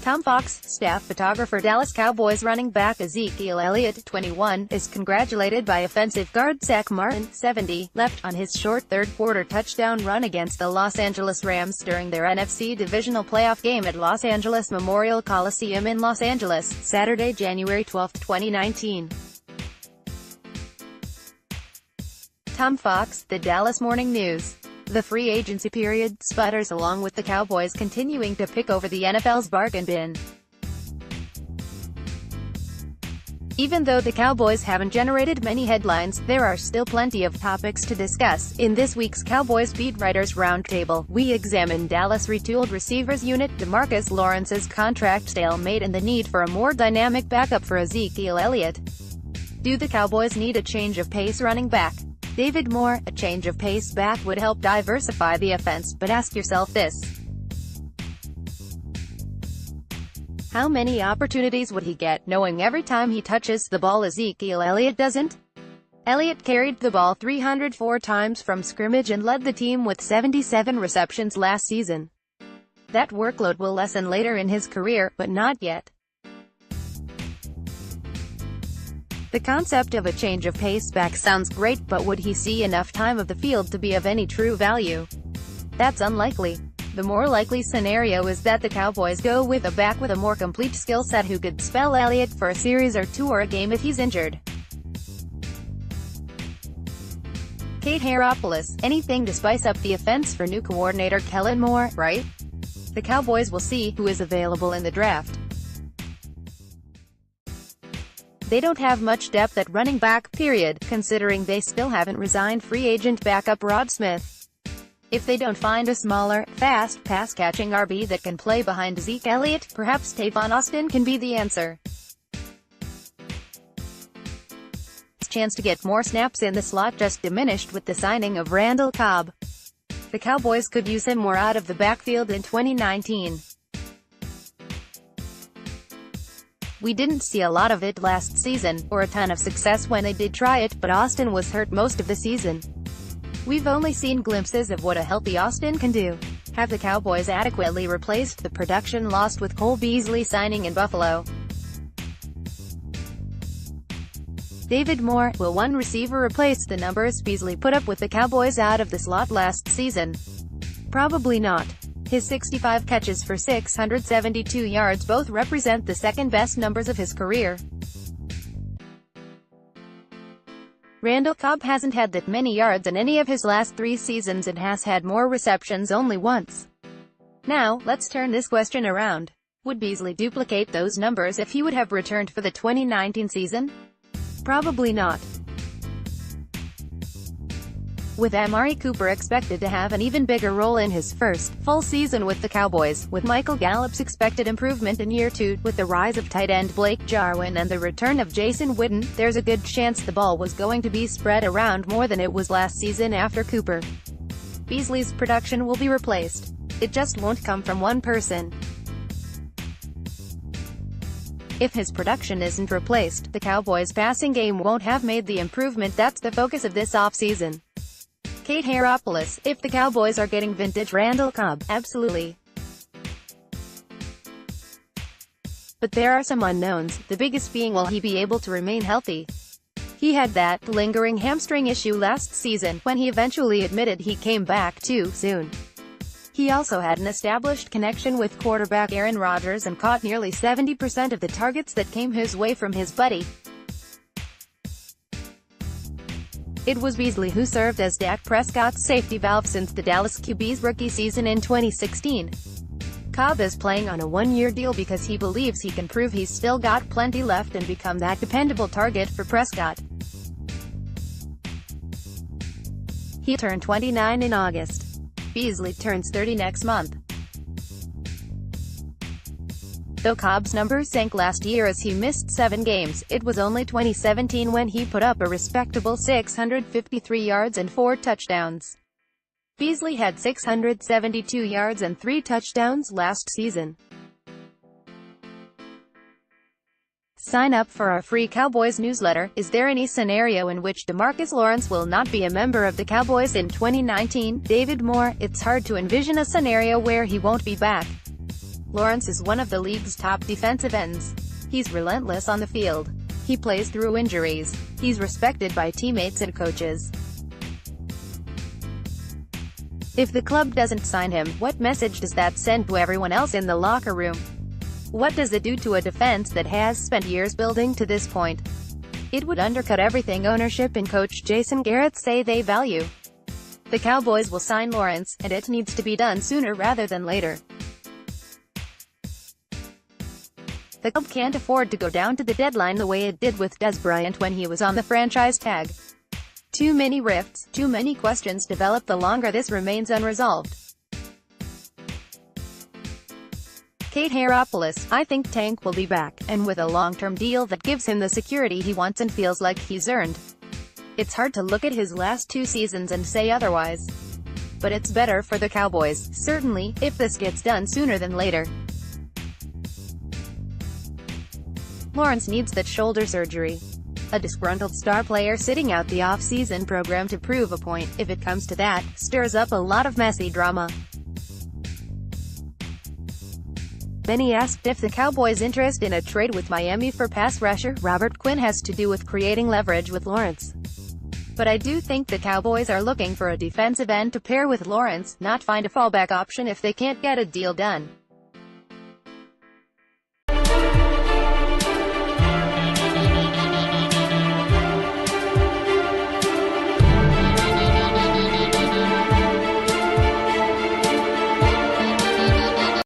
Tom Fox, staff photographer Dallas Cowboys running back Ezekiel Elliott, 21, is congratulated by offensive guard Zack Martin, 70, left on his short third-quarter touchdown run against the Los Angeles Rams during their NFC Divisional Playoff game at Los Angeles Memorial Coliseum in Los Angeles, Saturday, January 12, 2019. Tom Fox, The Dallas Morning News. The free agency period sputters along with the Cowboys continuing to pick over the NFL's bargain bin. Even though the Cowboys haven't generated many headlines, there are still plenty of topics to discuss. In this week's Cowboys Beat Writers Roundtable, we examine Dallas' retooled receivers unit, DeMarcus Lawrence's contract stalemate and the need for a more dynamic backup for Ezekiel Elliott. Do the Cowboys need a change of pace running back? David Moore, a change of pace back would help diversify the offense, but ask yourself this. How many opportunities would he get, knowing every time he touches the ball Ezekiel Elliott doesn't? Elliott carried the ball 304 times from scrimmage and led the team with 77 receptions last season. That workload will lessen later in his career, but not yet. The concept of a change of pace back sounds great, but would he see enough time of the field to be of any true value? That's unlikely. The more likely scenario is that the Cowboys go with a back with a more complete skill set who could spell Elliott for a series or two or a game if he's injured. Kate Haropoulos, anything to spice up the offense for new coordinator Kellen Moore, right? The Cowboys will see who is available in the draft. They don't have much depth at running back, period, considering they still haven't resigned free agent backup Rod Smith. If they don't find a smaller, fast, pass-catching RB that can play behind Zeke Elliott, perhaps Tavon Austin can be the answer. His chance to get more snaps in the slot just diminished with the signing of Randall Cobb. The Cowboys could use him more out of the backfield in 2019. We didn't see a lot of it last season, or a ton of success when they did try it, but Austin was hurt most of the season. We've only seen glimpses of what a healthy Austin can do. Have the Cowboys adequately replaced the production lost with Cole Beasley signing in Buffalo? David Moore, will one receiver replace the numbers Beasley put up with the Cowboys out of the slot last season? Probably not. His 65 catches for 672 yards both represent the second-best numbers of his career. Randall Cobb hasn't had that many yards in any of his last 3 seasons and has had more receptions only once. Now, let's turn this question around. Would Beasley duplicate those numbers if he would have returned for the 2019 season? Probably not. With Amari Cooper expected to have an even bigger role in his first full season with the Cowboys, with Michael Gallup's expected improvement in year 2, with the rise of tight end Blake Jarwin and the return of Jason Witten, there's a good chance the ball was going to be spread around more than it was last season after Cooper. Beasley's production will be replaced. It just won't come from one person. If his production isn't replaced, the Cowboys' passing game won't have made the improvement that's the focus of this offseason. Kate Haropoulos, if the Cowboys are getting vintage Randall Cobb, absolutely. But there are some unknowns, the biggest being will he be able to remain healthy? He had that lingering hamstring issue last season, when he eventually admitted he came back too soon. He also had an established connection with quarterback Aaron Rodgers and caught nearly 70% of the targets that came his way from his buddy. It was Beasley who served as Dak Prescott's safety valve since the Dallas QB's rookie season in 2016. Cobb is playing on a one-year deal because he believes he can prove he's still got plenty left and become that dependable target for Prescott. He turned 29 in August. Beasley turns 30 next month. Though Cobb's numbers sank last year as he missed 7 games, it was only 2017 when he put up a respectable 653 yards and 4 touchdowns. Beasley had 672 yards and 3 touchdowns last season. Sign up for our free Cowboys newsletter. Is there any scenario in which DeMarcus Lawrence will not be a member of the Cowboys in 2019? David Moore, it's hard to envision a scenario where he won't be back. Lawrence is one of the league's top defensive ends. He's relentless on the field. He plays through injuries. He's respected by teammates and coaches. If the club doesn't sign him, what message does that send to everyone else in the locker room? What does it do to a defense that has spent years building to this point? It would undercut everything ownership and coach Jason Garrett say they value. The Cowboys will sign Lawrence, and it needs to be done sooner rather than later. The club can't afford to go down to the deadline the way it did with Des Bryant when he was on the franchise tag. Too many rifts, too many questions develop the longer this remains unresolved. Kate Haropoulos, I think Tank will be back, and with a long-term deal that gives him the security he wants and feels like he's earned. It's hard to look at his last 2 seasons and say otherwise. But it's better for the Cowboys, certainly, if this gets done sooner than later. Lawrence needs that shoulder surgery. A disgruntled star player sitting out the off-season program to prove a point, if it comes to that, stirs up a lot of messy drama. Many asked if the Cowboys' interest in a trade with Miami for pass rusher Robert Quinn has to do with creating leverage with Lawrence. But I do think the Cowboys are looking for a defensive end to pair with Lawrence, not find a fallback option if they can't get a deal done.